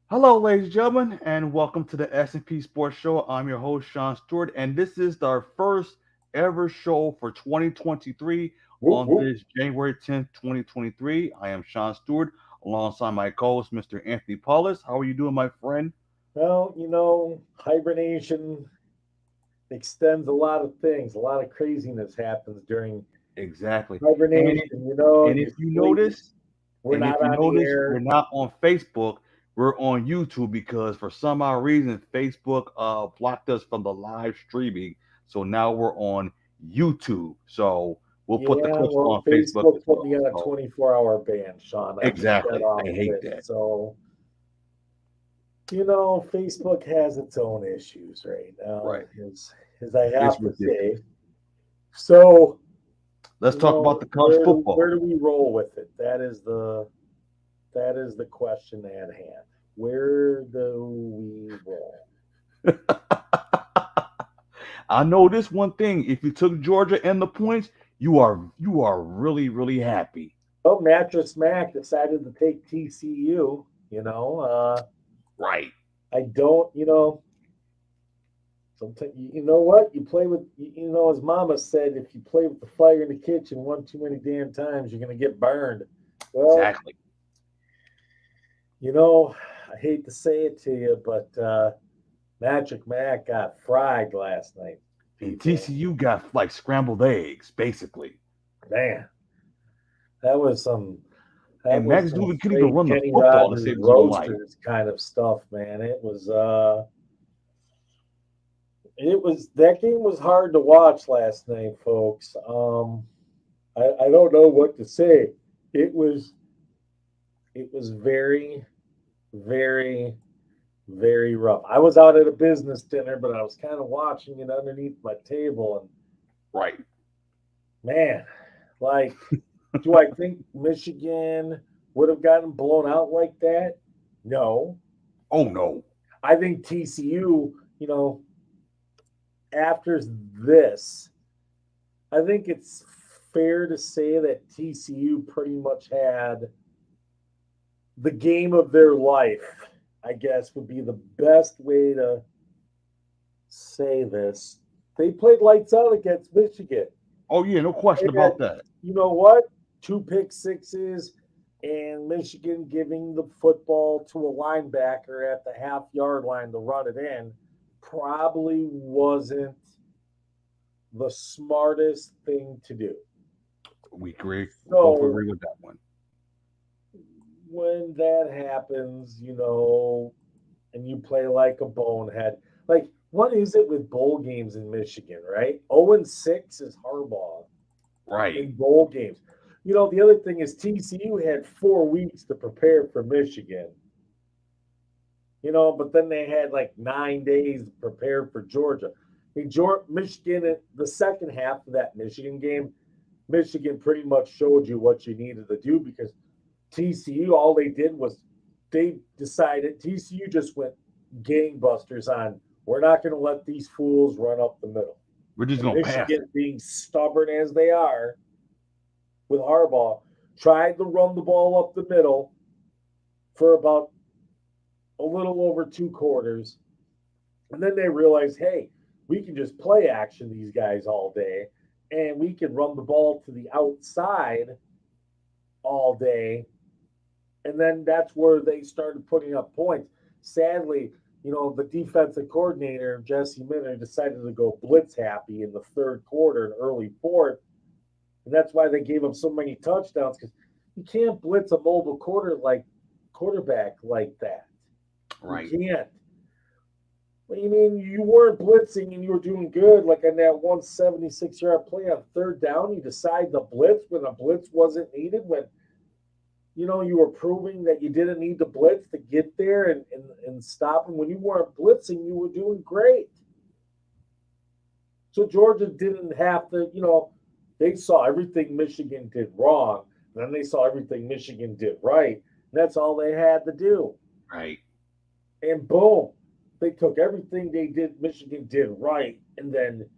Hello, ladies and gentlemen, and welcome to the S&P Sports Show. I'm your host, Shawn Stewart, and this is our first ever show for 2023 Whoop, on whoop. this January 10th, 2023. I am Shawn Stewart alongside my co-host, Mr. Anthony Paulis. How are you doing, my friend? Well, hibernation extends a lot of things. A lot of craziness happens during Exactly. And if, hibernation. and if You you sleep. notice, We're and if not you on the notice, we're air. not on Facebook. We're on YouTube because for some odd reason Facebook blocked us from the live streaming. So now we're on YouTube. So we'll put the Yeah, clips well, on Facebook as Facebook put well. me on a So 24-hour ban, Sean. I took that exactly. off I of hate it. that. So, Facebook has its own issues right now, Right. as I It's have to say. ridiculous. So, Let's talk about the college where football. do we roll with it? That is the question at hand. Where do we roll? I know this one thing. If you took Georgia and the points, you are really happy. Well, Mattress Mac decided to take TCU. Right. I don't. Sometimes you know what you play with. As Mama said, if you play with the fire in the kitchen one too many damn times, you're gonna get burned. Well, Exactly. I hate to say it to you, but Magic Mac got fried last night. And People, TCU got like scrambled eggs, basically. man, that was some that And was Max some Duggan couldn't even straight run the Kenny football to Rogers save his own life. roasters kind of stuff, man. It was that game was hard to watch last night, folks. I don't know what to say. It was it was very, very, very rough. I was out at a business dinner, but I was kind of watching it underneath my table, and Right. man, like, do I think Michigan would have gotten blown out like that? No. Oh no. I think TCU, after this, I think it's fair to say that TCU pretty much had the game of their life, I guess would be the best way to say this. They played lights out against Michigan. Oh yeah, no question They had, about that. you know what? Two pick sixes and Michigan giving the football to a linebacker at the half-yard line to run it in probably wasn't the smartest thing to do. We agree. We both So agree with that one. when that happens, and you play like a bonehead, like what is it with bowl games in Michigan, right? 0-6 is Harbaugh Right. in bowl games. The other thing is TCU had 4 weeks to prepare for Michigan, but then they had like 9 days prepared for Georgia. Michigan, the second half of that Michigan game, Michigan pretty much showed you what you needed to do because TCU, all they did was they decided TCU just went gangbusters on we're not going to let these fools run up the middle. We're just And gonna pass Michigan, it. being stubborn as they are with Harbaugh, tried to run the ball up the middle for about a little over 2 quarters. And then they realized, hey, we can just play action these guys all day and we can run the ball to the outside all day. And then that's where they started putting up points. Sadly, the defensive coordinator, Jesse Minter, decided to go blitz happy in the third quarter and early fourth. And that's why they gave him so many touchdowns because you can't blitz a mobile quarterback like that. You Right. can't. What do you mean you weren't blitzing and you were doing good? Like on that 176-yard play on third down, you decide to blitz when a blitz wasn't needed, when you were proving that you didn't need to blitz to get there and stop them. When you weren't blitzing, you were doing great. So Georgia didn't have to, they saw everything Michigan did wrong. And then they saw everything Michigan did right. And that's all they had to do. Right. And boom, they took everything Michigan did right. And then,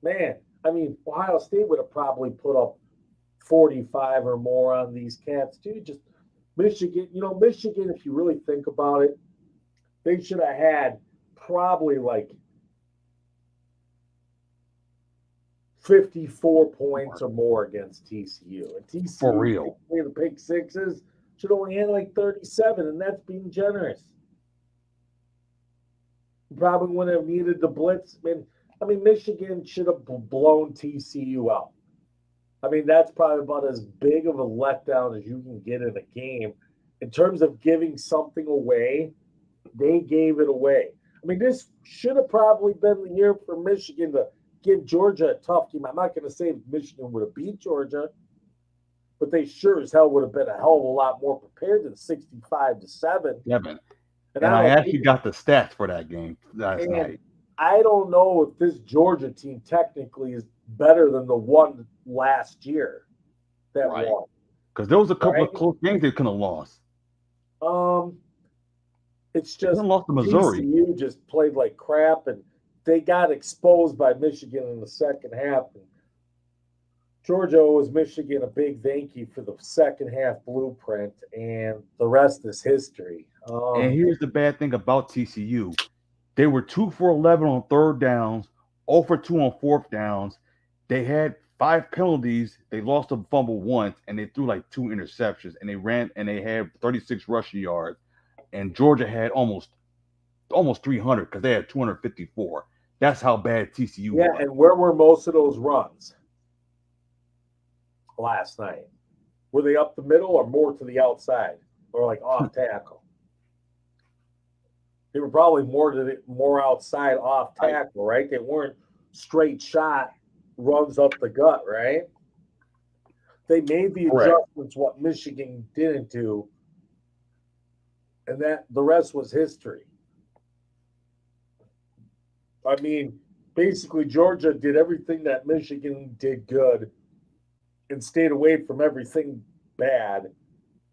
man, I mean, Ohio State would have probably put up 45 or more on these cats, too. Just Michigan, Michigan, if you really think about it, they should have had probably like 54 points or more against TCU. And TCU, For real. the pick sixes, should only had like 37, and that's being generous. Probably wouldn't have needed the blitz. I mean, Michigan should have blown TCU out. I mean, that's probably about as big of a letdown as you can get in a game. In terms of giving something away, they gave it away. I mean, this should have probably been the year for Michigan to give Georgia a tough game. I'm not going to say Michigan would have beat Georgia, but they sure as hell would have been a hell of a lot more prepared than 65-7. And I actually got the stats for that game last night. I don't know if this Georgia team technically is better than the one last year that won. Because there was a couple of close games they could have lost. It's just lost to Missouri. TCU just played like crap, and they got exposed by Michigan in the second half. And Georgia owes Michigan a big thank you for the second half blueprint, and the rest is history. And here's the bad thing about TCU. They were 2 for 11 on third downs, 0 for 2 on fourth downs. They had 5 penalties. They lost a fumble once, and they threw like 2 interceptions, and they had 36 rushing yards. And Georgia had almost 300 because they had 254. That's how bad TCU was. Yeah, and where were most of those runs last night? Were they up the middle or more to the outside or like off tackle? They were probably more outside off tackle, right? They weren't straight shot runs up the gut, right? They made the adjustments what Michigan didn't do, and that the rest was history. I mean, basically Georgia did everything that Michigan did good and stayed away from everything bad,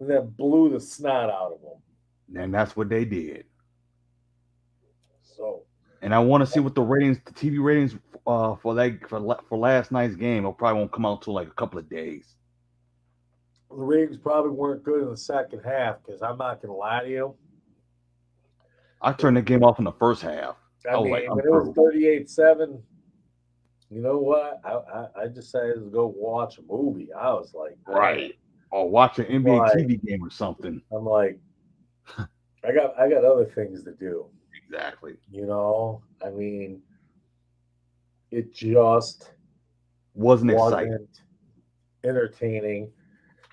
and then blew the snot out of them. And that's what they did. So, and I want to see what the TV ratings for last night's game. It probably won't come out till like a couple of days. The ratings probably weren't good in the second half because I'm not going to lie to you. I turned the game off in the first half. I mean, when it was 38-7, you know what? I decided to go watch a movie. I was like, or watch an NBA TV game or something. I'm like, I got other things to do. Exactly. I mean, it just wasn't exciting, entertaining.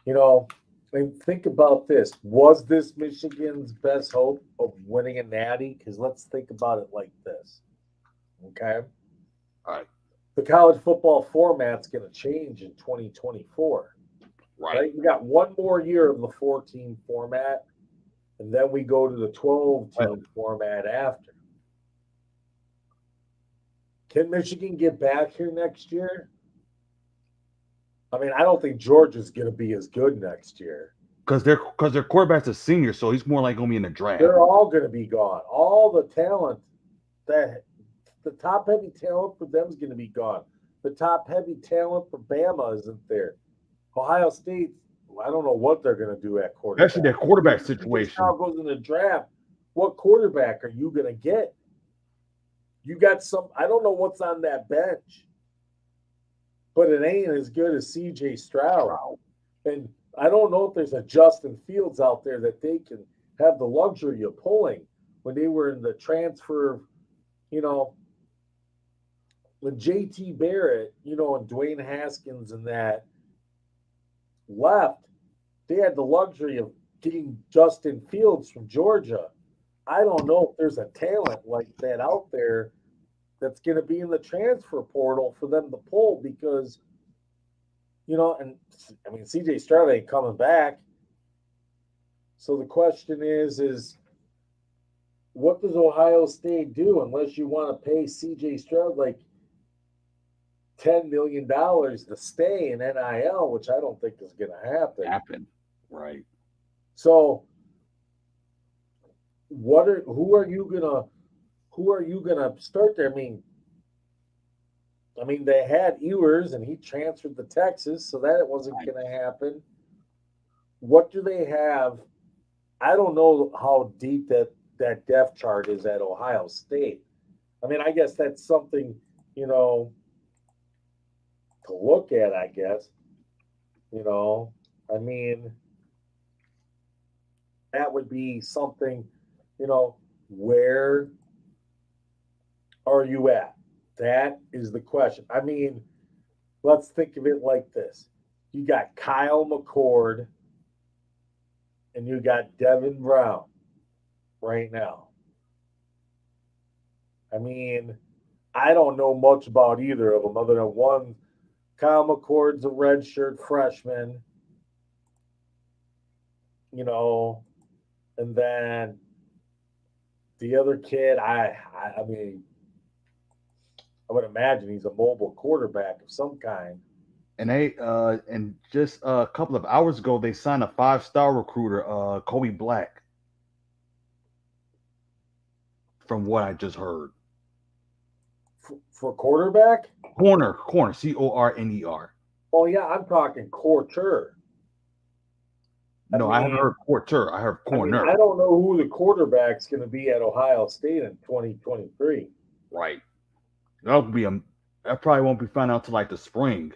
I mean, think about this. Was this Michigan's best hope of winning a natty? Because let's think about it like this. Okay? All right. The college football format's going to change in 2024. Right? We got one more year of the 14 format, and then we go to the 12-team format after. Can Michigan get back here next year? I mean, I don't think Georgia's going to be as good next year. Because their quarterback's a senior, so he's more like going to be in the draft. They're all going to be gone. All the talent, the top-heavy talent for them is going to be gone. The top-heavy talent for Bama isn't there. Ohio State, I don't know what they're going to do at quarterback. Especially their quarterback situation. Now goes in the draft. What quarterback are you going to get? You got some. I don't know what's on that bench, but it ain't as good as C.J. Stroud. And I don't know if there's a Justin Fields out there that they can have the luxury of pulling when they were in the transfer. When J.T. Barrett, and Dwayne Haskins and that left, they had the luxury of getting Justin Fields from Georgia. I don't know if there's a talent like that out there that's going to be in the transfer portal for them to pull because, and I mean, C.J. Stroud ain't coming back. So the question is what does Ohio State do unless you want to pay C.J. Stroud like $10 million to stay in NIL, which I don't think is going to happen. Right. So who are you gonna start there? I mean, I mean, they had Ewers, and he transferred to Texas, so that it wasn't Right. going to happen. What do they have? I don't know how deep that depth chart is at Ohio State. I mean, I guess that's something, you know, to look at, I guess. You know, I mean, that would be something, where are you at? That is the question. I mean, let's think of it like this. You got Kyle McCord and you got Devin Brown right now. I mean, I don't know much about either of them other than one. Kyle McCord's a redshirt freshman, and then the other kid, I mean, I would imagine he's a mobile quarterback of some kind. And and just a couple of hours ago, they signed a 5-star recruiter, Kobe Black, from what I just heard. For quarterback? Corner, Corner. Oh yeah, I'm talking quarter. No, I haven't heard quarter. I heard corner. I don't know who the quarterback's going to be at Ohio State in 2023. Right. That probably won't be found out till like the spring.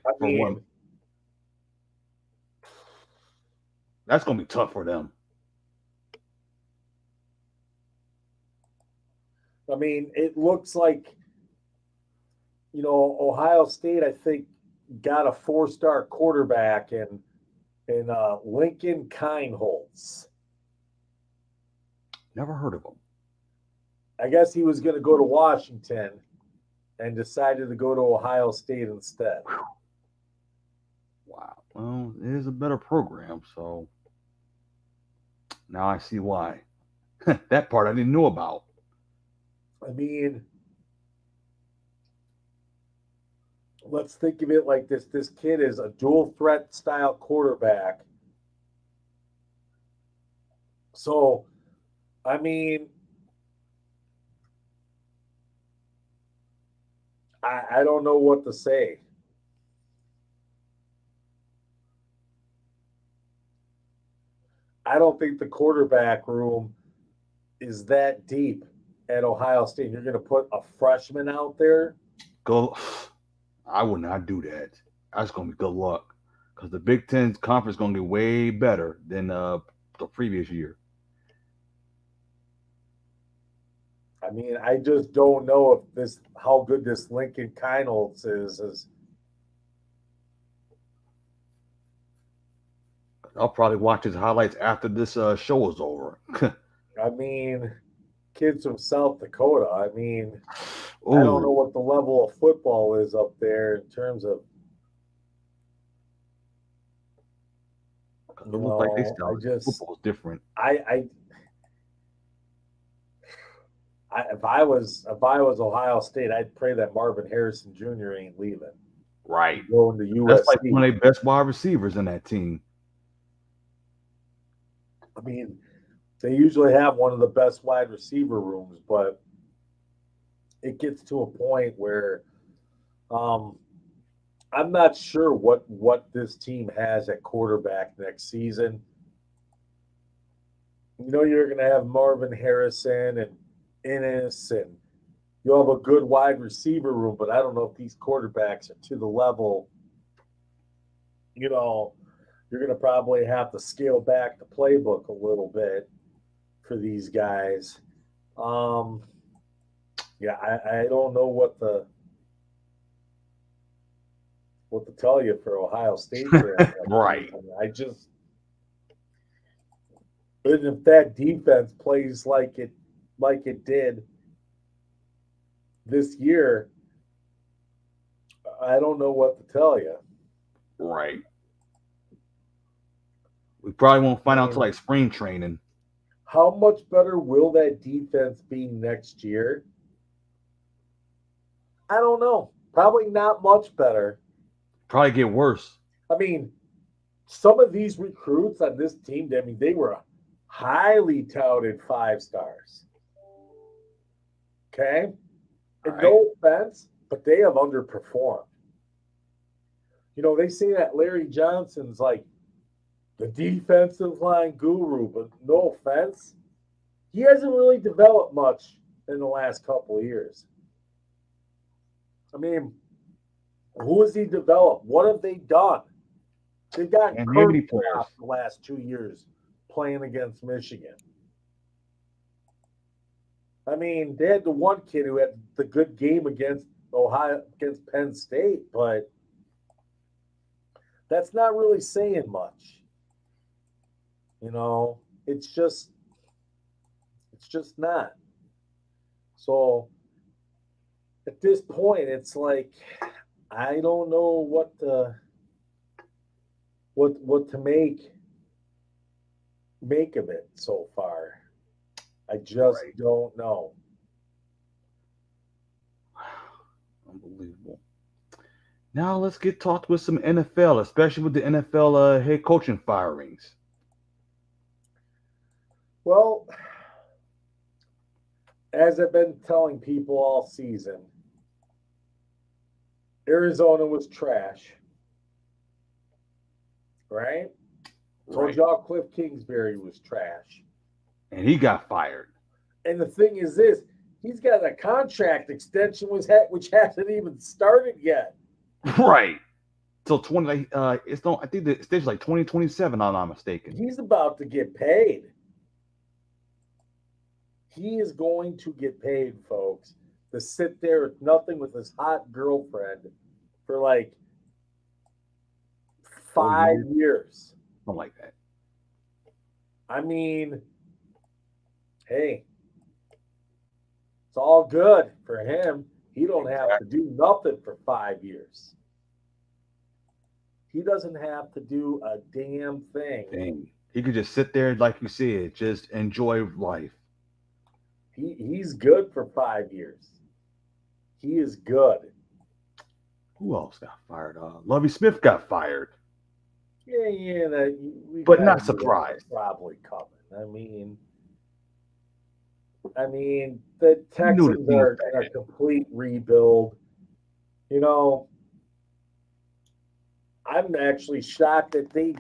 That's gonna be tough for them. I mean, it looks like Ohio State, I think, got a 4-star quarterback in Lincoln Kienholz. Never heard of him. I guess he was going to go to Washington and decided to go to Ohio State instead. Wow. Well, it is a better program, so now I see why. That part I didn't know about. I mean, let's think of it like this. This kid is a dual threat style quarterback. So, I mean, I don't know what to say. I don't think the quarterback room is that deep at Ohio State. You're going to put a freshman out there? I would not do that. That's going to be good luck because the Big Ten's conference is going to get way better than the previous year. I mean, I just don't know if how good this Lincoln Kienholz is. I'll probably watch his highlights after this show is over. I mean, kids from South Dakota. I mean, Ooh. I don't know what the level of football is up there in terms of. It looks like they still football's different. If I was Ohio State, I'd pray that Marvin Harrison Jr. ain't leaving. Right. Going to USC. That's like one of their best wide receivers in that team. I mean, they usually have one of the best wide receiver rooms, but it gets to a point where I'm not sure what this team has at quarterback next season. You're going to have Marvin Harrison and Ennis, and you'll have a good wide receiver room, but I don't know if these quarterbacks are to the level. You're going to probably have to scale back the playbook a little bit for these guys. Yeah, I don't know what to tell you for Ohio State. Right. If that defense plays like it did this year, I don't know what to tell you. Right. We probably won't find out until like spring training. How much better will that defense be next year? I don't know. Probably not much better. Probably get worse. I mean, some of these recruits on this team, they were highly touted 5 stars. Okay? And no offense, but they have underperformed. They say that Larry Johnson's like the defensive line guru, but no offense, he hasn't really developed much in the last couple of years. I mean, who has he developed? What have they done? They've gotten curved off the last 2 years playing against Michigan. I mean, they had the one kid who had the good game against Penn State, but that's not really saying much. It's just not. So at this point, it's like I don't know what to make of it so far. I just don't know. Unbelievable. Now let's get talked with some NFL, especially with the NFL head coaching firings. Well, as I've been telling people all season, Arizona was trash. Right? Told y'all Cliff Kingsbury was trash. And he got fired. And the thing is this, he's got a contract extension which hasn't even started yet. Right. Till 20 I think the extension like 2027, I'm not mistaken. He's about to get paid. He is going to get paid, folks, to sit there with nothing with his hot girlfriend for like 5 years. Something like that. I mean, hey, it's all good for him. He don't have to do nothing for 5 years. He doesn't have to do a damn thing. Dang. He could just sit there, like you said, just enjoy life. He's good for 5 years. He is good. Who else got fired? Lovie Smith got fired. Yeah, but not surprised. Probably coming. I mean, the Texans are in a complete rebuild. I'm actually shocked that they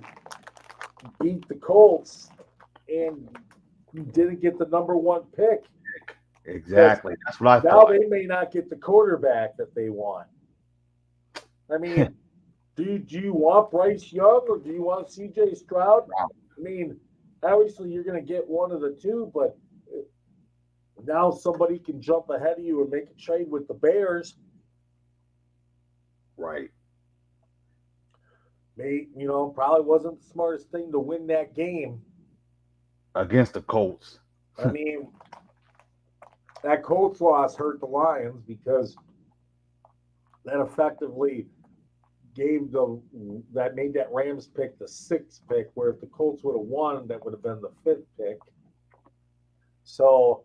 beat the Colts and didn't get the number 1 pick. Exactly. That's what I thought. Now they may not get the quarterback that they want. I mean, do you want Bryce Young or do you want C.J. Stroud? I mean, obviously you're going to get one of the two, but now somebody can jump ahead of you and make a trade with the Bears. Right. Probably wasn't the smartest thing to win that game. Against the Colts. I mean, that Colts loss hurt the Lions because that effectively made that Rams pick the 6th pick, where if the Colts would have won, that would have been the 5th pick. So,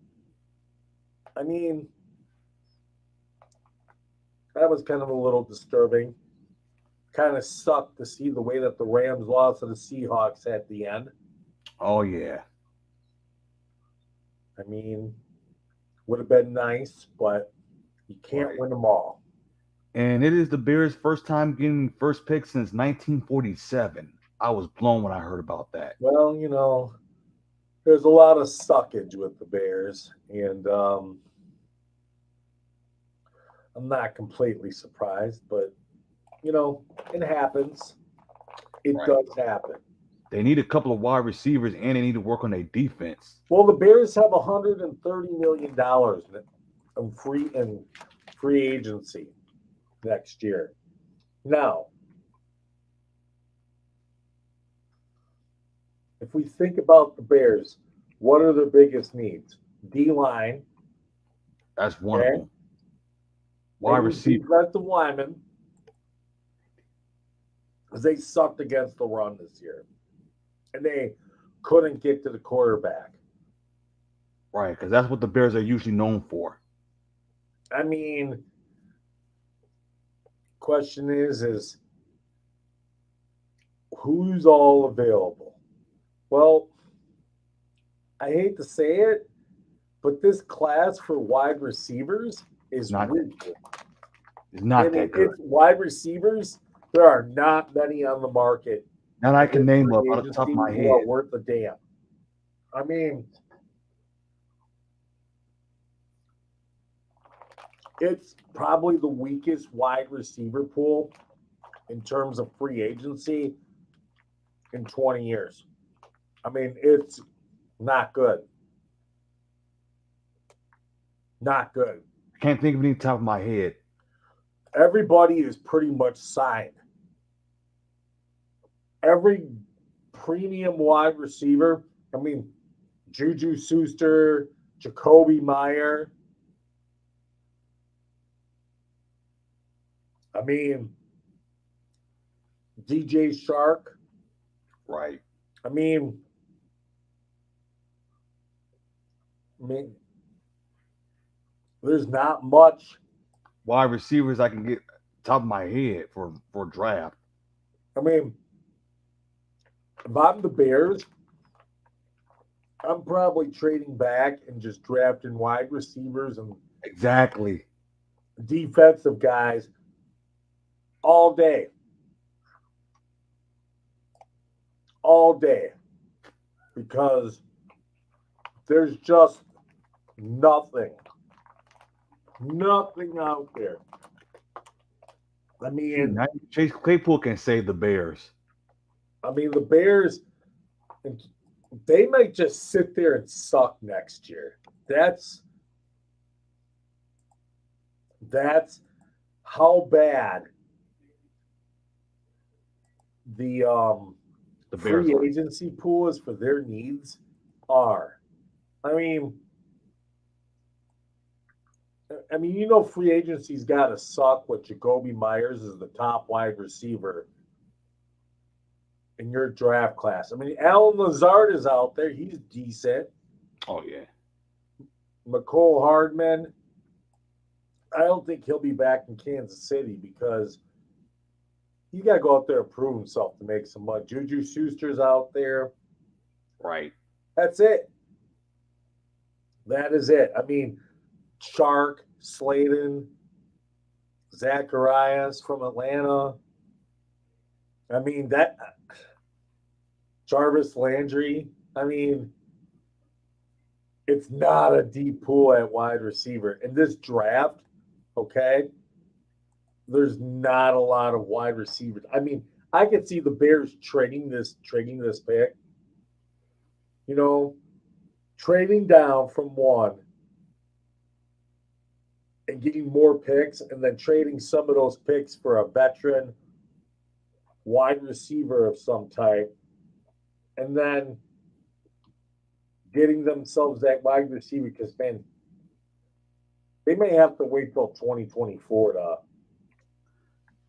I mean, that was kind of a little disturbing. Kind of sucked to see the way that the Rams lost to the Seahawks at the end. Oh, yeah. I mean, would have been nice, but you can't win them all. And it is the Bears' first time getting first pick since 1947. I was blown when I heard about that. Well, there's a lot of suckage with the Bears, and I'm not completely surprised, but, it happens. It does happen. They need a couple of wide receivers, and they need to work on their defense. Well, the Bears have $130 million in free agency next year. Now, if we think about the Bears, what are their biggest needs? D-line. That's one of them. Wide receiver. Defensive lineman. Because they sucked against the run this year. And they couldn't get to the quarterback. Right, because that's what the Bears are usually known for. I mean, question is who's all available? Well, I hate to say it, but this class for wide receivers is not weak. It's not that good. It's wide receivers. There are not many on the market. Now I can name up on the top of my who are head. worth a damn. I mean, it's probably the weakest wide receiver pool in terms of free agency in 20 years. I mean, it's not good. Not good. I can't think of any top of my head. Everybody is pretty much signed. Every premium wide receiver, I mean, Juju Schuster, Jacoby Meyer. I mean, DJ Shark. Right. I mean, there's not much wide receivers I can get top of my head for draft. I mean, if I'm the Bears, I'm probably trading back and just drafting wide receivers and Exactly. defensive guys all day. All day. Because there's just nothing out there. I mean, Chase Claypool can save the Bears. I mean, the Bears, they might just sit there and suck next year. That's how bad the Bears free agency pool is for their needs are. I mean, free agency's got to suck with Jacoby Myers as the top wide receiver in your draft class. I mean, Alan Lazard is out there. He's decent. Oh, yeah. McCole Hardman, I don't think he'll be back in Kansas City because he's got to go out there and prove himself to make some money. Juju Schuster's out there. Right. That's it. That is it. I mean, Shark, Slayton, Zacharias from Atlanta. I mean, that Jarvis Landry. I mean, it's not a deep pool at wide receiver. In this draft, okay, there's not a lot of wide receivers. I mean, I could see the Bears trading this pick. You know, trading down from one and getting more picks and then trading some of those picks for a veteran wide receiver of some type and then getting themselves that wide receiver because, man, they may have to wait till 2024 to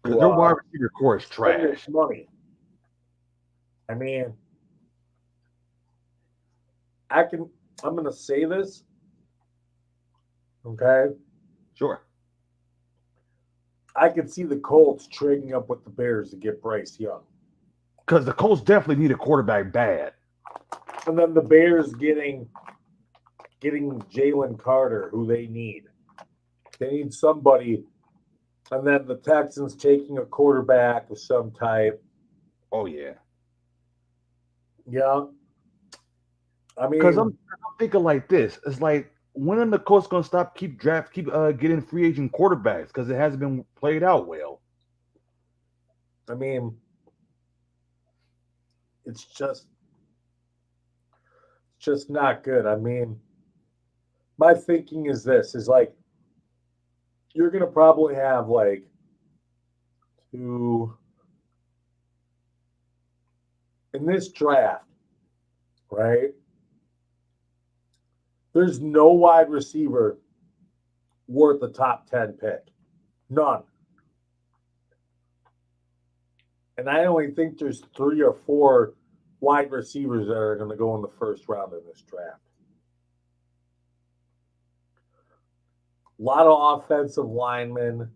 because their wide receiver core is trash. Money. I mean, I'm going to say this, okay? Sure. I could see the Colts trading up with the Bears to get Bryce Young. Because the Colts definitely need a quarterback bad. And then the Bears getting Jalen Carter, who they need. They need somebody. And then the Texans taking a quarterback of some type. Oh, yeah. Yeah. I mean, because I'm thinking like this. It's like, when are the Colts going to stop getting free agent quarterbacks because it hasn't been played out well? I mean, it's just not good. I mean, my thinking is this, is like, you're going to probably have like two in this draft, right? There's no wide receiver worth the top 10 pick. None. And I only think there's 3 or 4 wide receivers that are going to go in the first round of this draft. A lot of offensive linemen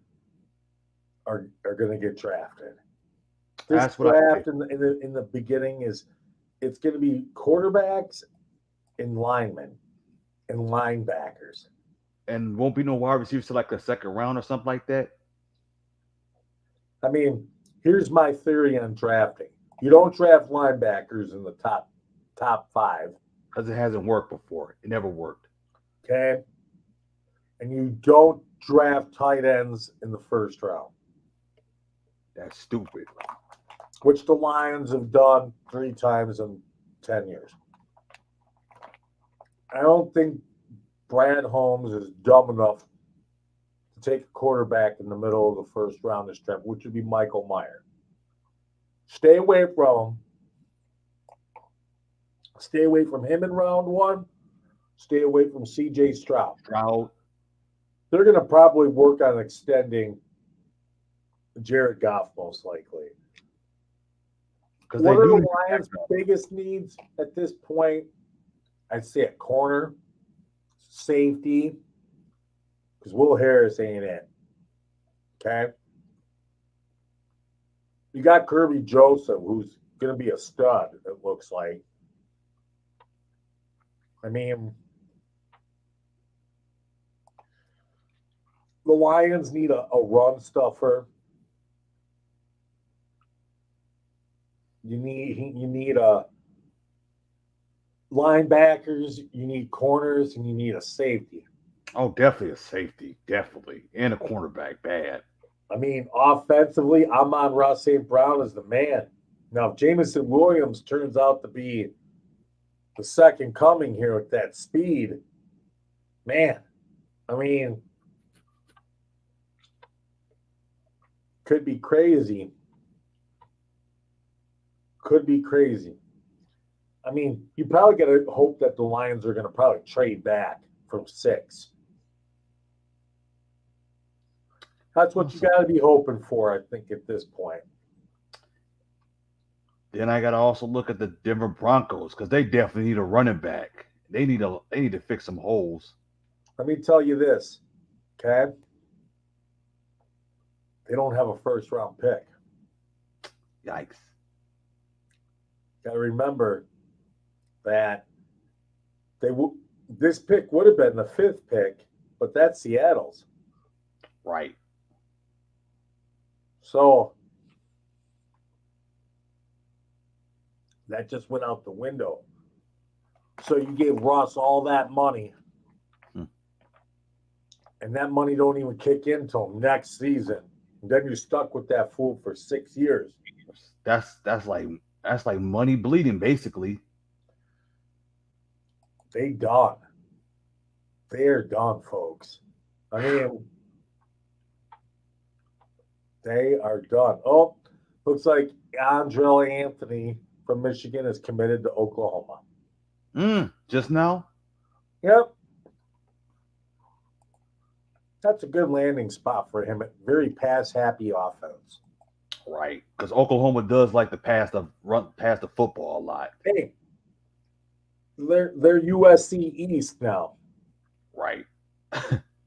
are going to get drafted. This draft in the beginning it's going to be quarterbacks and linemen and linebackers. And won't be no wide receivers to like the second round or something like that? I mean, here's my theory on drafting. You don't draft linebackers in the top 5, Because it hasn't worked before. It never worked. okay? And you don't draft tight ends in the first round, That's stupid. which the Lions have done 3 times in 10 years. I don't think Brad Holmes is dumb enough to take a quarterback in the middle of the first round this draft, which would be Michael Meyer. Stay away from him. Stay away from him in round 1. Stay away from C.J. Stroud. They're going to probably work on extending Jared Goff, most likely. What are the Lions' biggest needs at this point? I'd say a corner, safety, because Will Harris ain't it. Okay? You got Kirby Joseph, who's going to be a stud, it looks like. I mean, the Lions need a run stuffer. You need a linebackers, you need corners, and you need a safety. Oh, definitely a safety, definitely, and a cornerback. Bad. I mean, offensively, Amon-Ra St. Brown is the man. Now, if Jameson Williams turns out to be the second coming here with that speed, man, I mean, could be crazy. Could be crazy. I mean, you probably got to hope that the Lions are going to probably trade back from 6. That's what you got to be hoping for, I think, at this point. Then I got to also look at the Denver Broncos because they definitely need a running back. They need to fix some holes. Let me tell you this, okay? They don't have a first-round pick. Yikes. Got to remember that this pick would have been the 5th pick, but that's Seattle's. Right. So that just went out the window. So you gave Russ all that money, and that money don't even kick in until next season. And then you're stuck with that fool for 6 years. That's like money bleeding, basically. They done. They're done, folks. I mean, they are done. Oh, looks like Andrell Anthony from Michigan is committed to Oklahoma. Just now? Yep. That's a good landing spot for him. Very pass-happy offense. Right. Because Oklahoma does like to pass the football a lot. Hey, they're USC East now. Right.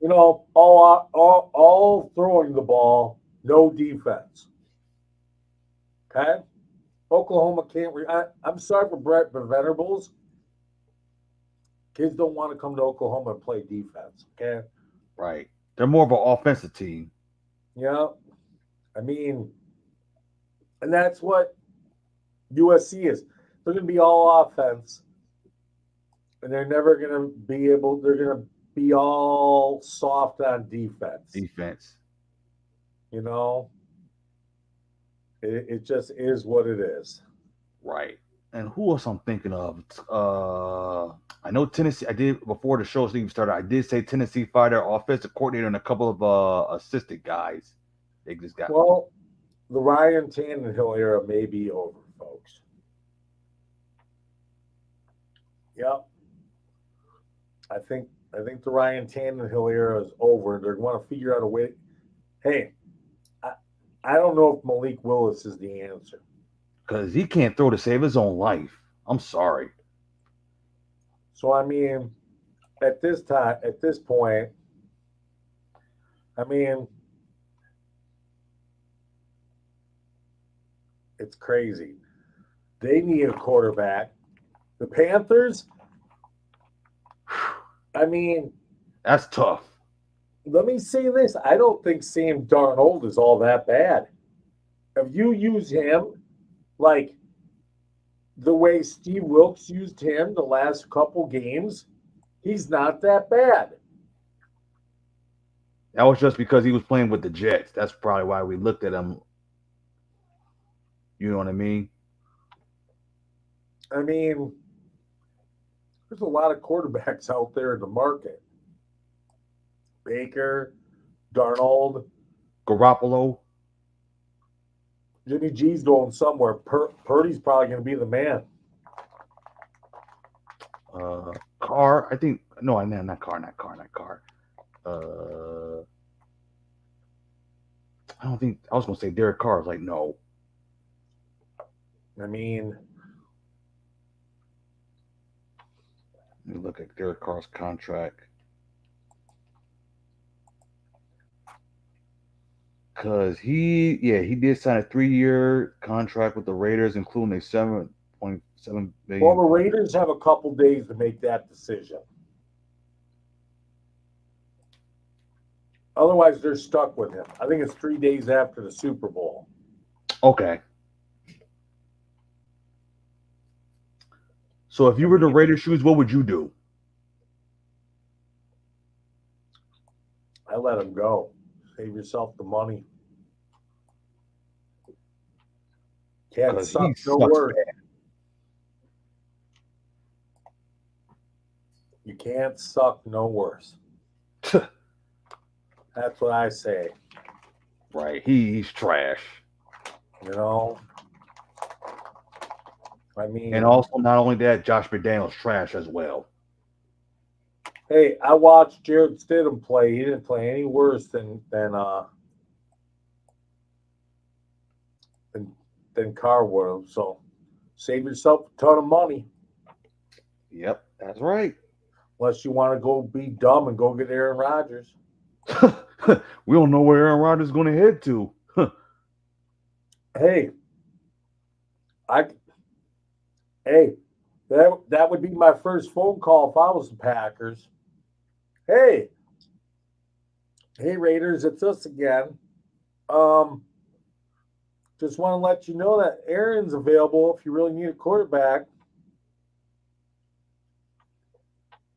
You know, all throwing the ball, no defense. Okay? Oklahoma can't. I'm sorry for Brett Venables. Kids don't want to come to Oklahoma and play defense. Okay? Right. They're more of an offensive team. Yeah. I mean, and that's what USC is. They're going to be all offense, and they're never going to be able. They're going to be all soft on defense. You know, it just is what it is. Right. And who else I'm thinking of? I know Tennessee. I did before the show even started. I did say Tennessee fired their offensive coordinator and a couple of assistant guys. They just got the Ryan Tannehill era may be over, folks. Yep. I think the Ryan Tannehill era is over. They're going to figure out a way. Hey, I don't know if Malik Willis is the answer. Because he can't throw to save his own life. I'm sorry. So, I mean, at this point, I mean, it's crazy. They need a quarterback. The Panthers, I mean, that's tough. Let me say this. I don't think Sam Darnold is all that bad. If you use him like the way Steve Wilkes used him the last couple games, he's not that bad. That was just because he was playing with the Jets. That's probably why we looked at him. You know what I mean? I mean, there's a lot of quarterbacks out there in the market. Baker, Darnold, Garoppolo. Jimmy G's going somewhere. Purdy's probably going to be the man. Carr. I think no, not Carr. Uh, I don't think I was gonna say Derek Carr. I was like, no. I mean, Let me look at Derek Carr's contract. Cause he did sign a 3-year contract with the Raiders, including a $7.7 billion. well, the Raiders have a couple days to make that decision. Otherwise, they're stuck with him. I think it's 3 days after the Super Bowl. Okay. So if you were the Raiders' shoes, what would you do? I let him go. Save yourself the money. Can't 'Cause suck he no sucks worse. You can't suck no worse. That's what I say. Right. He's trash. You know? I mean, And also, not only that, Josh McDaniels trash as well. hey, I watched Jared Stidham play. He didn't play any worse than Carr would have. So save yourself a ton of money. Yep, that's right. Unless you want to go be dumb and go get Aaron Rodgers. We don't know where Aaron Rodgers is going to head to. Hey, that would be my first phone call if I was the Packers. Hey, Raiders, it's us again. Just want to let you know that Aaron's available if you really need a quarterback.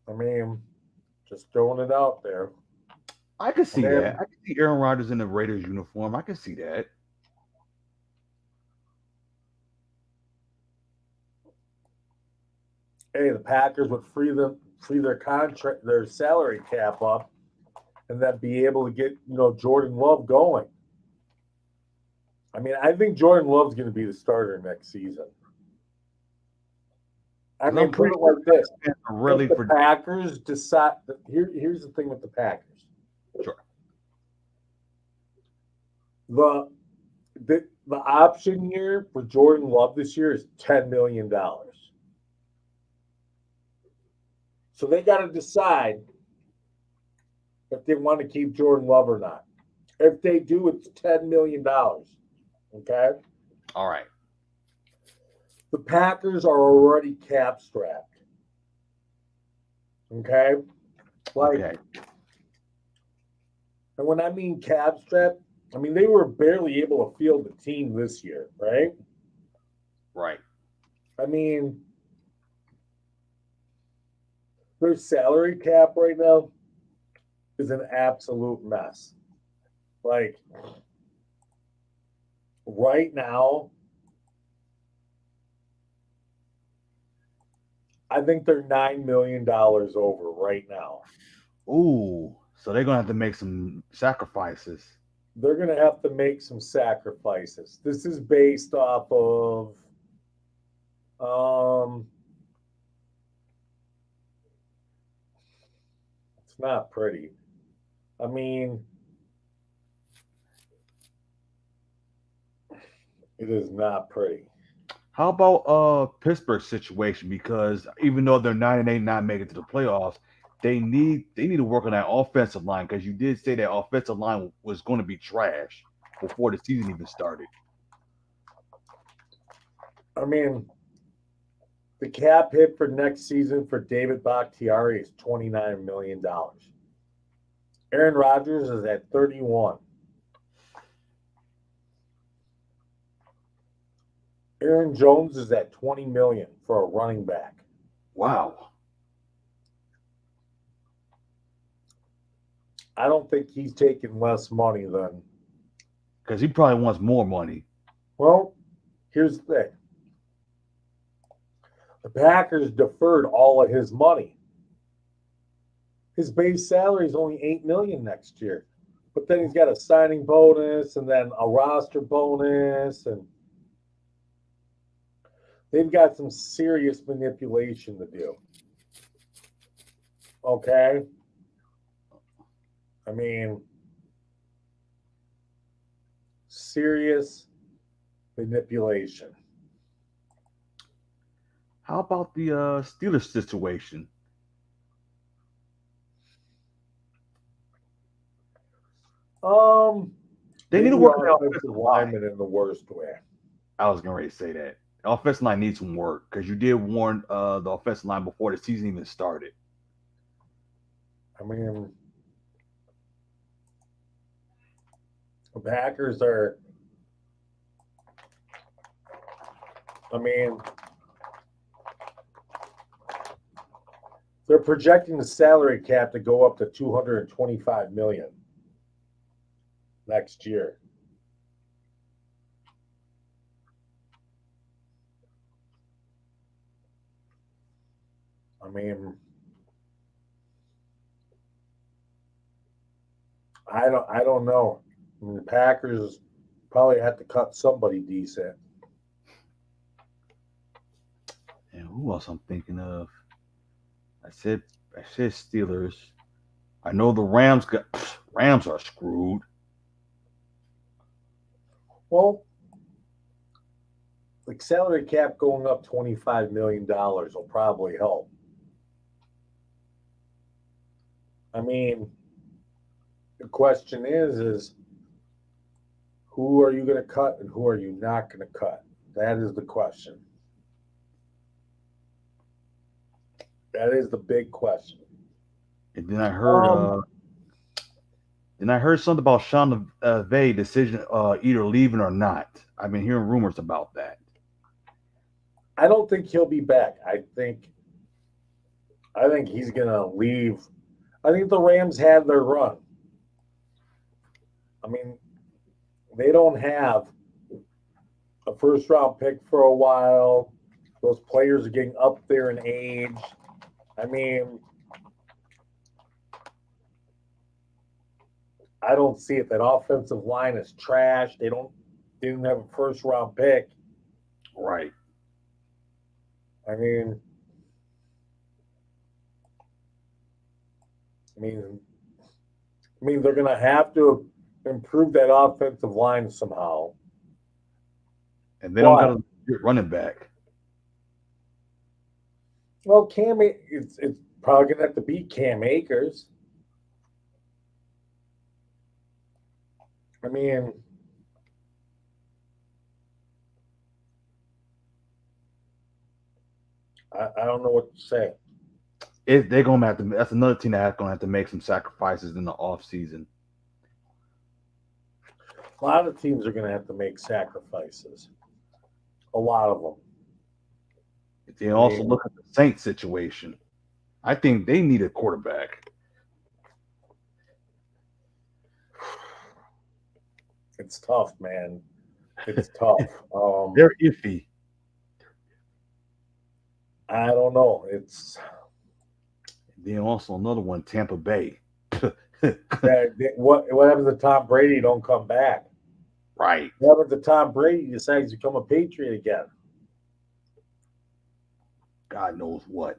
I mean, just throwing it out there. I can see that. I can see Aaron Rodgers in the Raiders uniform. I can see that. Hey, the Packers would free their contract, their salary cap up, and then be able to get Jordan Love going. I mean, I think Jordan Love's going to be the starter next season. I mean, put it like this: really, if the Packers decide. Here's the thing with the Packers. Sure. The option year for Jordan Love this year is $10 million. So they got to decide if they want to keep Jordan Love or not. If they do, it's $10 million. Okay? All right. The Packers are already cap strapped. Okay? Okay. And when I mean cap strapped, I mean they were barely able to field the team this year, right? Right. I mean, their salary cap right now is an absolute mess. Like, right now, I think they're $9 million over right now. Ooh, so they're going to have to make some sacrifices. They're going to have to make some sacrifices. This is based off of it's not pretty. I mean, it is not pretty. How about Pittsburgh's situation? Because even though they're 9-8, not making it to the playoffs, they need to work on that offensive line, because you did say that offensive line was going to be trash before the season even started. I mean, the cap hit for next season for David Bakhtiari is $29 million. Aaron Rodgers is at 31. Aaron Jones is at $20 million for a running back. Wow. I don't think he's taking less money than. Because he probably wants more money. Well, here's the thing. The Packers deferred all of his money. His base salary is only $8 million next year. But then he's got a signing bonus and then a roster bonus, and they've got some serious manipulation to do. Okay? I mean, serious manipulation. How about the Steelers situation? They need to work on the offensive lineman in the worst way. I was going to say that. The offensive line needs some work because you did warn the offensive line before the season even started. I mean, the Packers are. I mean, they're projecting the salary cap to go up to $225 million next year. I mean, I don't know. I mean, the Packers probably have to cut somebody decent. And who else I'm thinking of? I said Steelers. I know the Rams are screwed. Well, the salary cap going up $25 million will probably help. I mean, the question is who are you going to cut and who are you not going to cut? That is the question. That is the big question. And then I heard something about Shawn Vay decision either leaving or not. I've been hearing rumors about that. I don't think he'll be back. I think he's gonna leave. I think the Rams had their run. I mean, they don't have a first round pick for a while. Those players are getting up there in age. I mean, I don't see it. That offensive line is trash. They didn't have a first round pick. Right. I mean, they're going to have to improve that offensive line somehow. And they don't got a running back. Well, it's probably going to have to beat Cam Akers. I mean, I don't know what to say. They're gonna have to. That's another team that's gonna have to make some sacrifices in the off season. A lot of teams are going to have to make sacrifices. A lot of them. They also look at the Saints situation. I think they need a quarterback. It's tough, man. It's tough. They're iffy. I don't know. It's then also another one, Tampa Bay. what happens if Tom Brady don't come back? Right. What happens if Tom Brady decides to become a Patriot again? God knows what.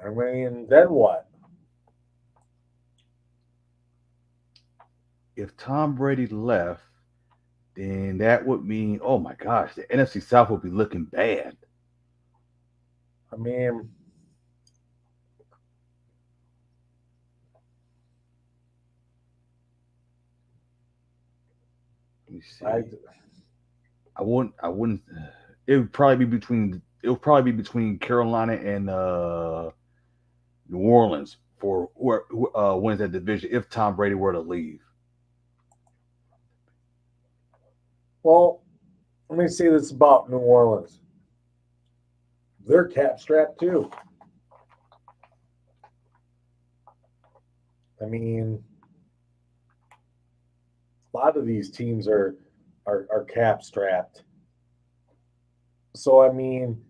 I mean, then what? If Tom Brady left, then that would mean, oh my gosh, the NFC South would be looking bad. I mean, let me see. I wouldn't. It would probably be between Carolina and New Orleans for who wins that division if Tom Brady were to leave. Well, Let me say this about New Orleans. They're cap strapped too. I mean, a lot of these teams are cap strapped. So I mean,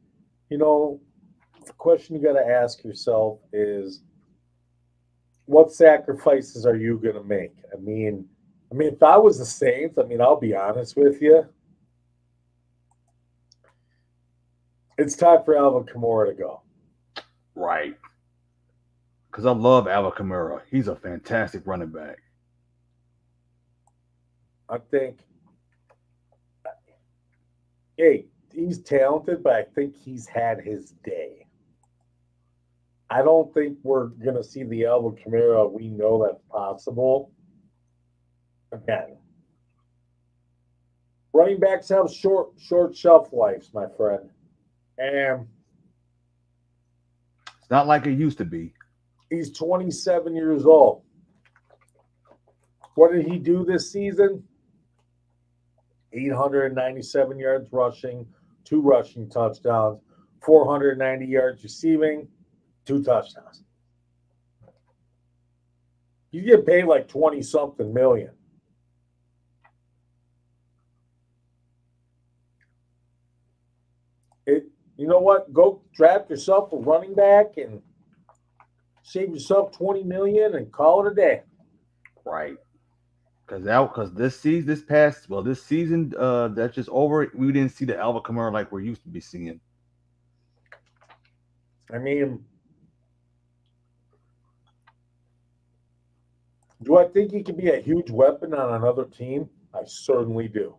the question you got to ask yourself is, what sacrifices are you going to make? I mean, if I was the Saints, I'll be honest with you, it's time for Alvin Kamara to go. Right. Because I love Alvin Kamara. He's a fantastic running back. I think, hey, he's talented, but I think he's had his day. I don't think we're going to see the Alvin Kamara we know that's possible again. Running backs have short shelf lives, my friend. And It's not like it used to be. he's 27 years old. What did he do this season? 897 yards rushing, 2 rushing touchdowns, 490 yards receiving, 2 touchdowns. You get paid like 20 something million. You know what? Go draft yourself a running back and save yourself 20 million and call it a day. Right. Because this season, this season that's just over, we didn't see the Alvin Kamara like we're used to be seeing. I mean, do I think he could be a huge weapon on another team? I certainly do.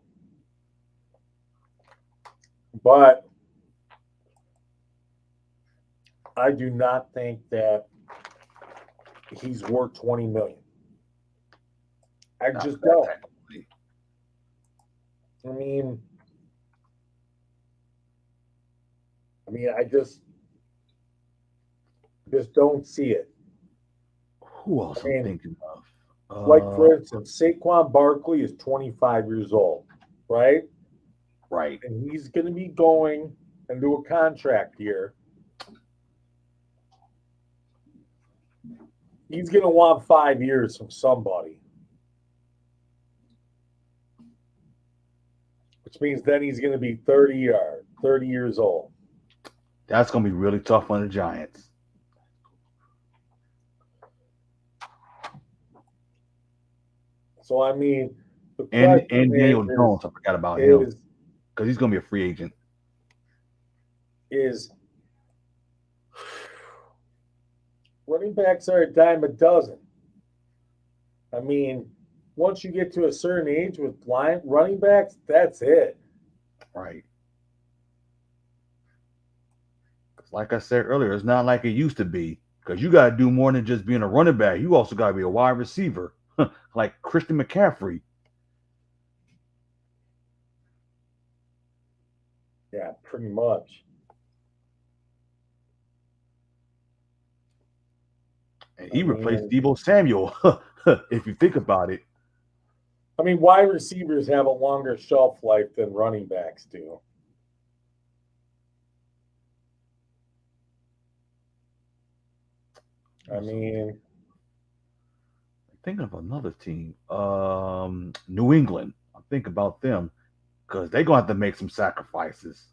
But I do not think that he's worth 20 million. I Not just that don't. type of money. I just don't see it. Who else I mean, I'm thinking of? Like, for instance, Saquon Barkley is 25 years old, right? Right. And he's going to be going into a contract year. He's going to want 5 years from somebody, which means then he's going to be 30 years old. That's going to be really tough on the Giants. So, I mean, the And question Daniel Jones, I forgot about him because he's going to be a free agent. is running backs are a dime a dozen. I mean, once you get to a certain age with running backs, that's it. Right. Like I said earlier, it's not like it used to be because you got to do more than just being a running back. You also got to be a wide receiver, like Christian McCaffrey. Yeah, pretty much. And he replaced Deebo Samuel, if you think about it. I mean, wide receivers have a longer shelf life than running backs do. I mean, I'm thinking of another team, New England. I'm thinking about them because they're gonna have to make some sacrifices.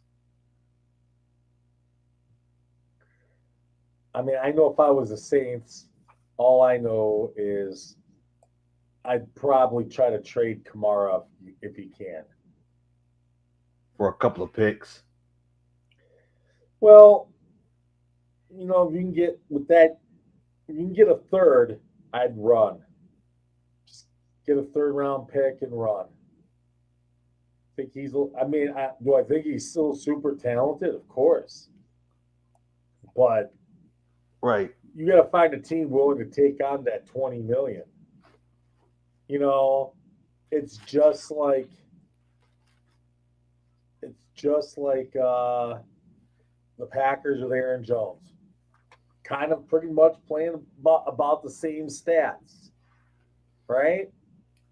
I mean, I know if I was the Saints, all I know is I'd probably try to trade Kamara if he can. For a couple of picks. Well, if you can get with that, if you can get a third, I'd run. Just get a 3rd-round pick and run. Do I think he's still super talented? Of course. But Right. you got to find a team willing to take on that 20 million. It's just like the Packers with Aaron Jones, kind of pretty much playing about the same stats, right?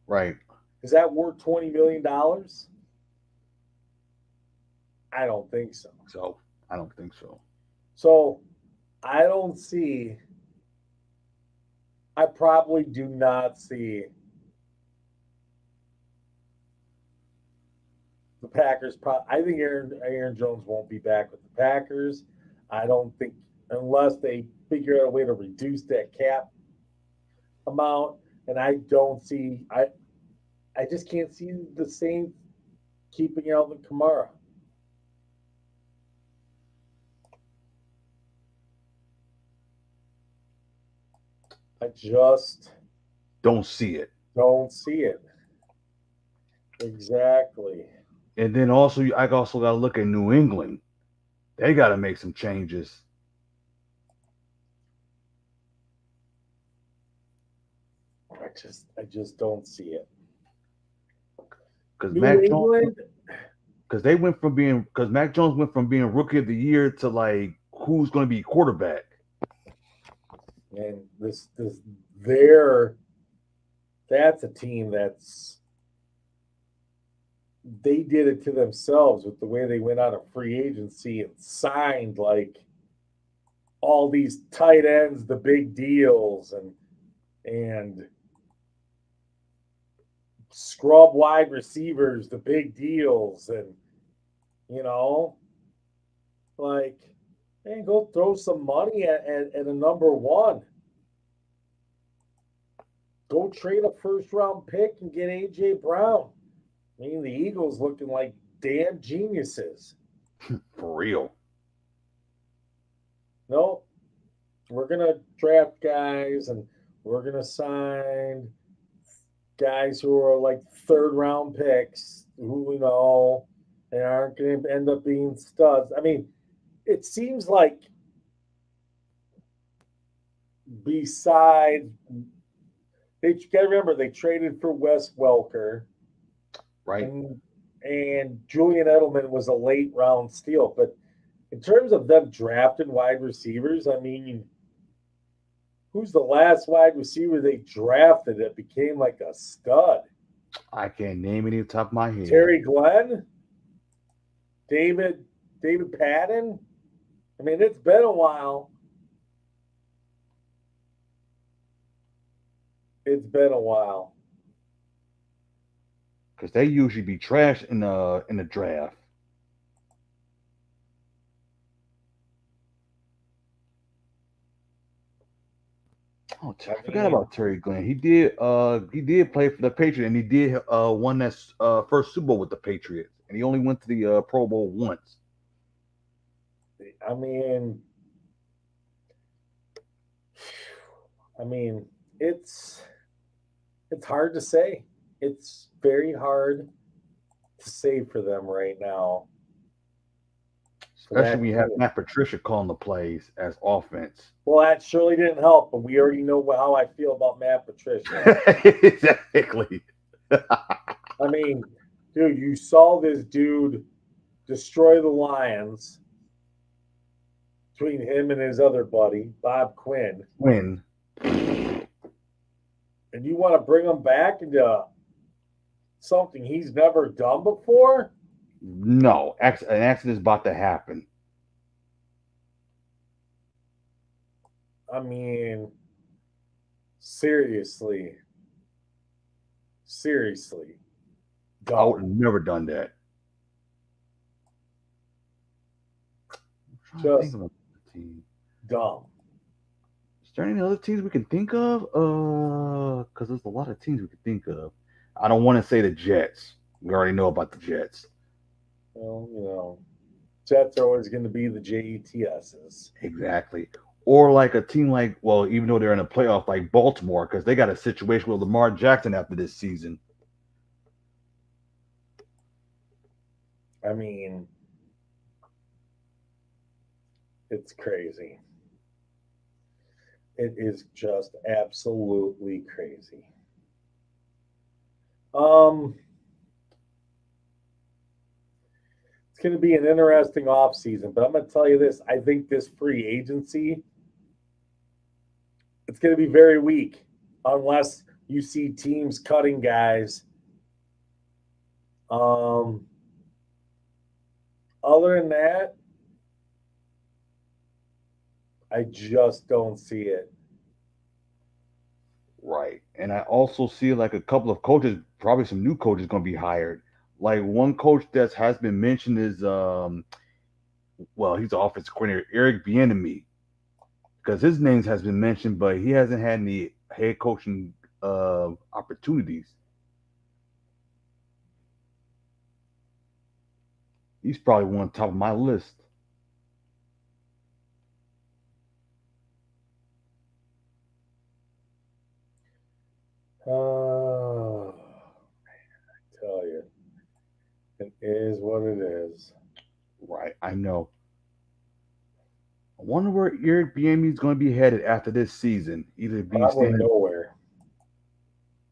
Right. Is that worth $20 million? I don't think so. So I don't think so. So I don't see. I probably do not see the Packers. I think Aaron Jones won't be back with the Packers. I don't think unless they figure out a way to reduce that cap amount, and I don't see. I just can't see the Saints keeping Alvin Kamara. I just Don't see it. don't see it. Exactly. And then also, I also got to look at New England. They got to make some changes. I just don't see it. Because New Mac Jones, England, because Mac Jones went from being rookie of the year to like who's going to be quarterback. and that's a team they did it to themselves with the way they went out of free agency and signed like all these tight ends, the big deals, and scrub wide receivers, the big deals, and like, hey, go throw some money at a number one. Go trade a first round pick and get AJ Brown. I mean, the Eagles looking like damn geniuses. For real. No, we're gonna draft guys and we're gonna sign guys who are like third round picks who they aren't going to end up being studs. I mean, it seems like besides, you got to remember they traded for Wes Welker, Right. and Julian Edelman was a late round steal. But in terms of them drafting wide receivers, I mean, who's the last wide receiver they drafted that became like a stud? I can't name any off the top of my head. Terry Glenn? David Patton? I mean, it's been a while. It's been a while. Because they usually be trash in the draft. Oh, I forgot about Terry Glenn. He did play for the Patriots, and he did won that first Super Bowl with the Patriots, and he only went to the Pro Bowl once. I mean, it's hard to say. It's very hard to say for them right now. Especially when you have Matt Patricia calling the plays as offense. Well, that surely didn't help, but we already know how I feel about Matt Patricia. Exactly. I mean, dude, you saw this dude destroy the Lions between him and his other buddy, Bob Quinn. And you want to bring him back into something he's never done before? No, an accident is about to happen. I mean, seriously. Dumb. I would have never done that. Just dumb. Is there any other teams we can think of? Because there's a lot of teams we can think of. I don't want to say the Jets. We already know about the Jets. Well, Jets are always going to be the JETSs. Exactly. Or like a team even though they're in a playoff, like Baltimore, because they got a situation with Lamar Jackson after this season. I mean, it's crazy. It is just absolutely crazy. It's going to be an interesting offseason, but I'm going to tell you this. I think this free agency, it's going to be very weak unless you see teams cutting guys Other than that, I just don't see it. Right. And I also see like a couple of coaches, probably some new coaches going to be hired. Like one coach that has been mentioned is well, he's the offensive coordinator, Eric Bieniemy, because his name has been mentioned, but he hasn't had any head coaching opportunities. He's probably one on top of my list. Oh, I tell you, it is what it is. Right, I know. I wonder where Eric Bieniemy is going to be headed after this season. Either be Probably staying, nowhere.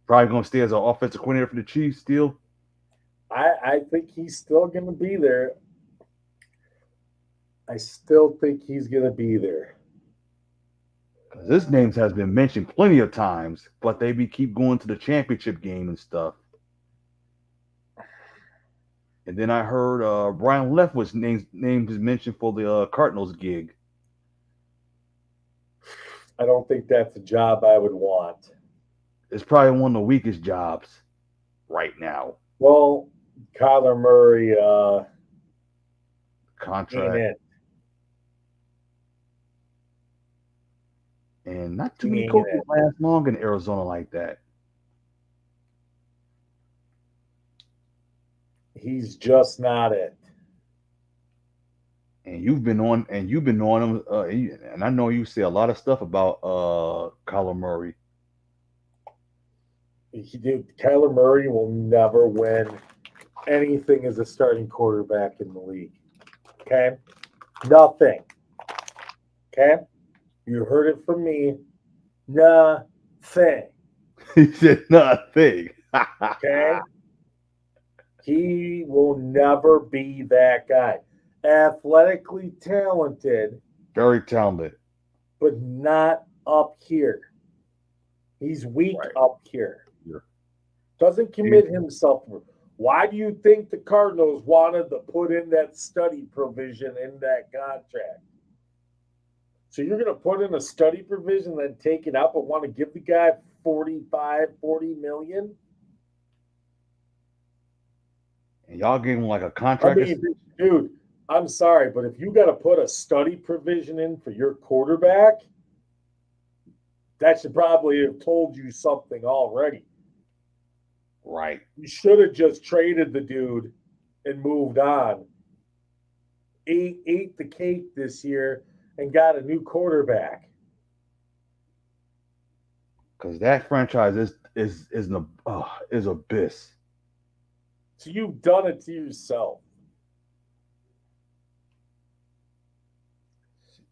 probably going to stay as an offensive coordinator for the Chiefs still. I think he's still going to be there. I still think he's going to be there. Because his name has been mentioned plenty of times, but they keep going to the championship game and stuff. And then I heard Brian Leftwich's name is mentioned for the Cardinals gig. I don't think that's a job I would want. It's probably one of the weakest jobs right now. Well, Kyler Murray ain't Contract. it. And not too He many ain't coaches it. last long in Arizona like that. He's just not it. And you've been on him, and I know you say a lot of stuff about Kyler Murray. Kyler Murray will never win anything as a starting quarterback in the league. Okay? Nothing. Okay? You heard it from me. Nothing. He said nothing. Okay? He will never be that guy. Athletically talented, Very talented. but not up here. He's weak Right. up here. Yeah. Doesn't commit himself. Why do you think the Cardinals wanted to put in that study provision in that contract? So you're going to put in a study provision, then take it out, but want to give the guy 40 million? And y'all gave him like a contract. I mean, dude, I'm sorry, but if you got to put a study provision in for your quarterback, that should probably have told you something already. Right. You should have just traded the dude and moved on. Ate the cake this year and got a new quarterback. Because that franchise is abyss. So you've done it to yourself.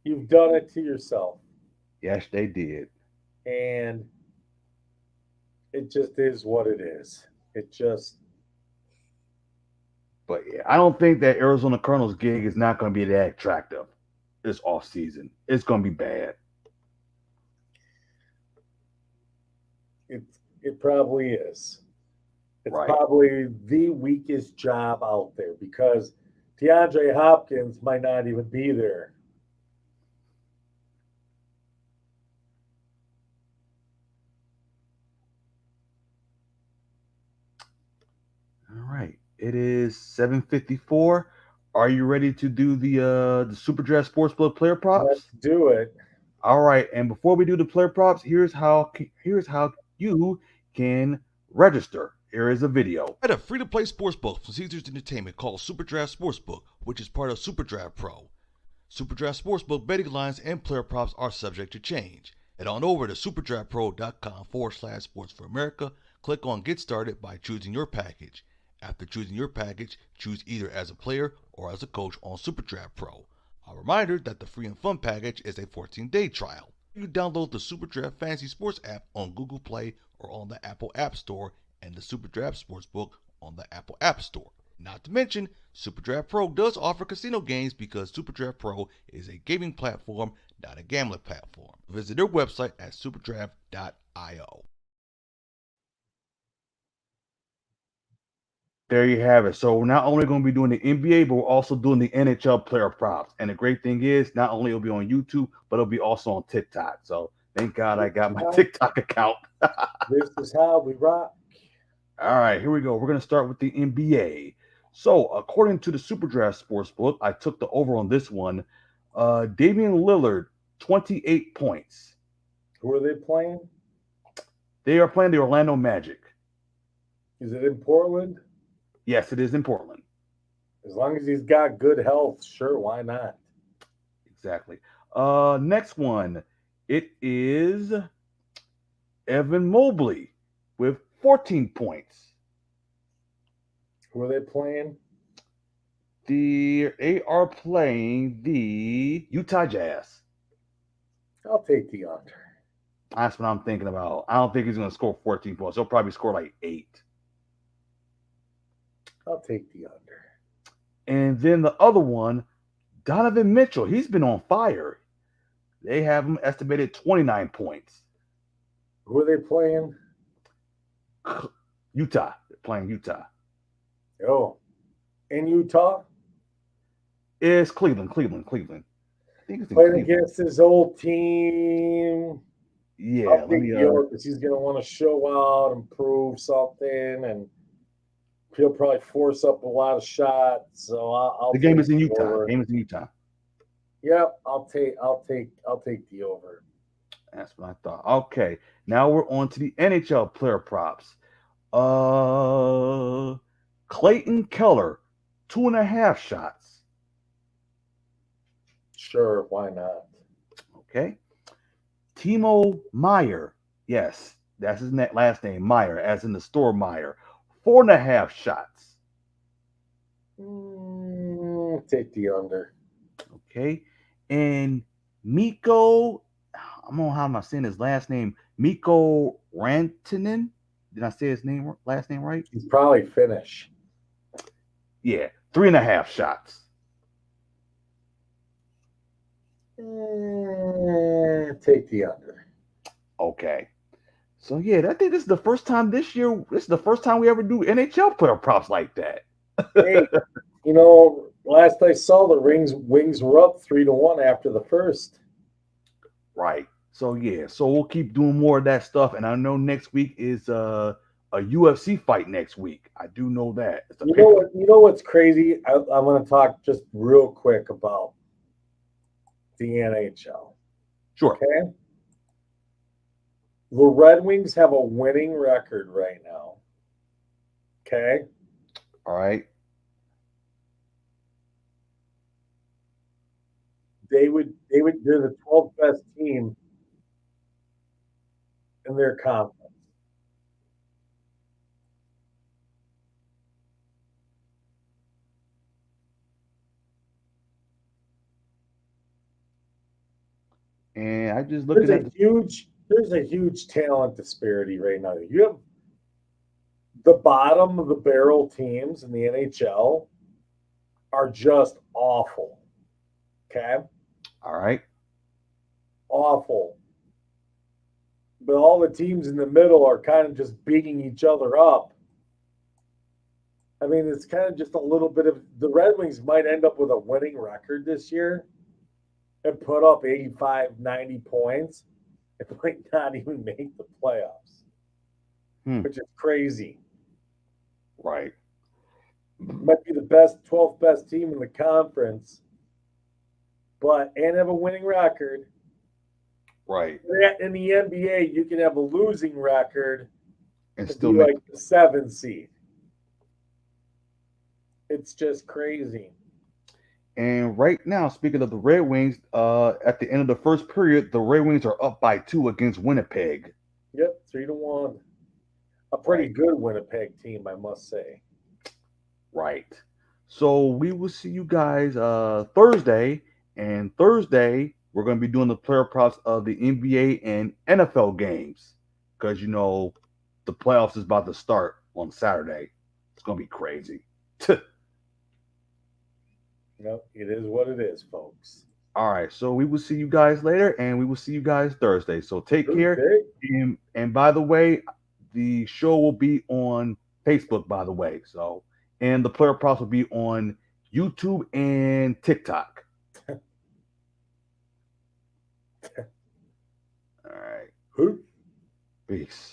You've done it to yourself. Yes, they did. And it just is what it is. It just. But yeah, I don't think that Arizona Cardinals gig is not going to be that attractive this off season. It's going to be bad. It probably is. It's Right. probably the weakest job out there because DeAndre Hopkins might not even be there. All right. It is 7:54. Are you ready to do the SuperDraft Sportsbook player props? Let's do it. All right. And before we do the player props, here's how you can register. Here is a video. At a free-to-play sportsbook from Caesars Entertainment called SuperDraft Sportsbook, which is part of SuperDraft Pro. SuperDraft Sportsbook betting lines and player props are subject to change. Head on over to superdraftpro.com/sports for America. Click on Get Started by choosing your package. After choosing your package, choose either as a player or as a coach on SuperDraft Pro. A reminder that the free and fun package is a 14-day trial. You download the SuperDraft Fantasy Sports app on Google Play or on the Apple App Store and the SuperDraft Sportsbook on the Apple App Store. Not to mention, SuperDraft Pro does offer casino games because SuperDraft Pro is a gaming platform, not a gambling platform. Visit their website at superdraft.io. There you have it. So we're not only going to be doing the NBA, but we're also doing the NHL player props. And the great thing is, not only it'll be on YouTube, but it'll be also on TikTok. So thank God I got my TikTok account. This is how we rock. All right, here we go. We're going to start with the NBA. So according to the SuperDraft Sportsbook, I took the over on this one. Damian Lillard, 28 points. Who are they playing? They are playing the Orlando Magic. Is it in Portland? Yes, it is in Portland. As long as he's got good health, sure, why not? Exactly. Next one, it is Evan Mobley with 14 points. Who are they playing? They are playing the Utah Jazz. I'll take the under. That's what I'm thinking about. I don't think he's going to score 14 points. He'll probably score like 8. I'll take the under. And then the other one, Donovan Mitchell. He's been on fire. They have him estimated 29 points. Who are they playing? Utah. They're playing Utah. Oh, in Utah? It's Cleveland. I think it's in Playing Cleveland. against his old team. Yeah. I'll take the over because he's going to want to show out and prove something, and he'll probably force up a lot of shots. So I'll the game take is in the Utah. over. The game is in Utah. Yep, I'll take the over. That's what I thought. Okay, now we're on to the NHL player props. Clayton Keller, 2.5 shots. Sure, why not? Okay. Timo Meyer. Yes, that's his last name, Meyer, as in the store Meyer. 4.5 shots. Take the under. Okay. And Mikko, I don't know how am I saying his last name, Mikko Rantanen. Did I say his last name right? He's probably Finnish. Yeah, 3.5 shots. Take the under. Okay. So yeah, I think this is the first time this year. This is the first time we ever do NHL player props like that. Hey, last I saw, the Wings were up 3-1 after the first. Right. So yeah, so we'll keep doing more of that stuff. And I know next week is a UFC fight next week. I do know that. You know what's crazy? I'm going to talk just real quick about the NHL. Sure. Okay. The Red Wings have a winning record right now. Okay. All right. They're the 12th best team in their conference. And I just looked at there's a huge talent disparity right now. You have the bottom of the barrel teams in the NHL are just awful. Okay? All right. Awful. But all the teams in the middle are kind of just beating each other up. I mean, it's kind of just a little bit of the Red Wings might end up with a winning record this year and put up 85, 90 points. It might not even make the playoffs, which is crazy. Right. Might be the 12th best team in the conference, and have a winning record. Right. In the NBA, you can have a losing record and still be like the 7th seed. It's just crazy. And right now, speaking of the Red Wings, at the end of the first period, the Red Wings are up by 2 against Winnipeg. Yep, 3-1. A pretty good Winnipeg team, I must say. Right. So we will see you guys Thursday. And Thursday, we're going to be doing the player props of the NBA and NFL games. Because, the playoffs is about to start on Saturday. It's going to be crazy. No, it is what it is, folks. All right. So we will see you guys later, and we will see you guys Thursday. So take care. And by the way, the show will be on Facebook, by the way. So and the player props will be on YouTube and TikTok. All right. Who? Peace.